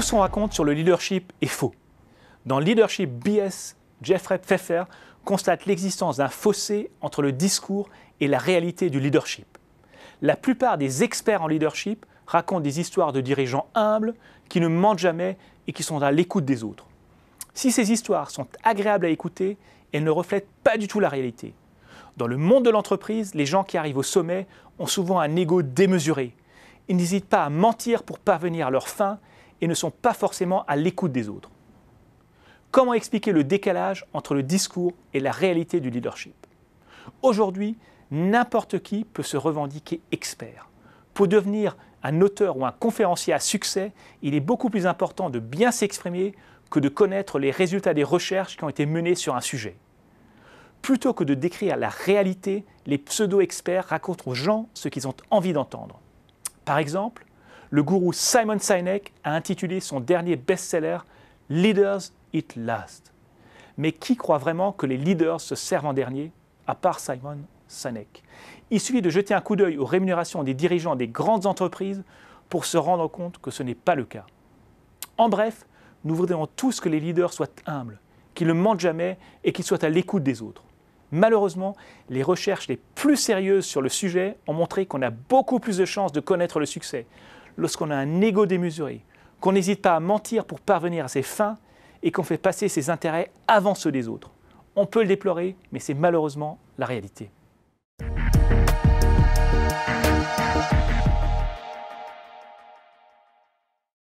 ce qu'on raconte sur le leadership est faux. Dans Leadership BS, Jeffrey Pfeffer constate l'existence d'un fossé entre le discours et la réalité du leadership. La plupart des experts en leadership racontent des histoires de dirigeants humbles qui ne mentent jamais et qui sont à l'écoute des autres. Si ces histoires sont agréables à écouter, elles ne reflètent pas du tout la réalité. Dans le monde de l'entreprise, les gens qui arrivent au sommet ont souvent un ego démesuré. Ils n'hésitent pas à mentir pour parvenir à leurs fins et ne sont pas forcément à l'écoute des autres. Comment expliquer le décalage entre le discours et la réalité du leadership? Aujourd'hui, n'importe qui peut se revendiquer expert. Pour devenir un auteur ou un conférencier à succès, il est beaucoup plus important de bien s'exprimer que de connaître les résultats des recherches qui ont été menées sur un sujet. Plutôt que de décrire la réalité, les pseudo-experts racontent aux gens ce qu'ils ont envie d'entendre. Par exemple, le gourou Simon Sinek a intitulé son dernier best-seller « Leaders Eat Last ». Mais qui croit vraiment que les leaders se servent en dernier, à part Simon Sinek? Il suffit de jeter un coup d'œil aux rémunérations des dirigeants des grandes entreprises pour se rendre compte que ce n'est pas le cas. En bref, nous voudrions tous que les leaders soient humbles, qu'ils ne mentent jamais et qu'ils soient à l'écoute des autres. Malheureusement, les recherches les plus sérieuses sur le sujet ont montré qu'on a beaucoup plus de chances de connaître le succès lorsqu'on a un ego démesuré, qu'on n'hésite pas à mentir pour parvenir à ses fins et qu'on fait passer ses intérêts avant ceux des autres. On peut le déplorer, mais c'est malheureusement la réalité.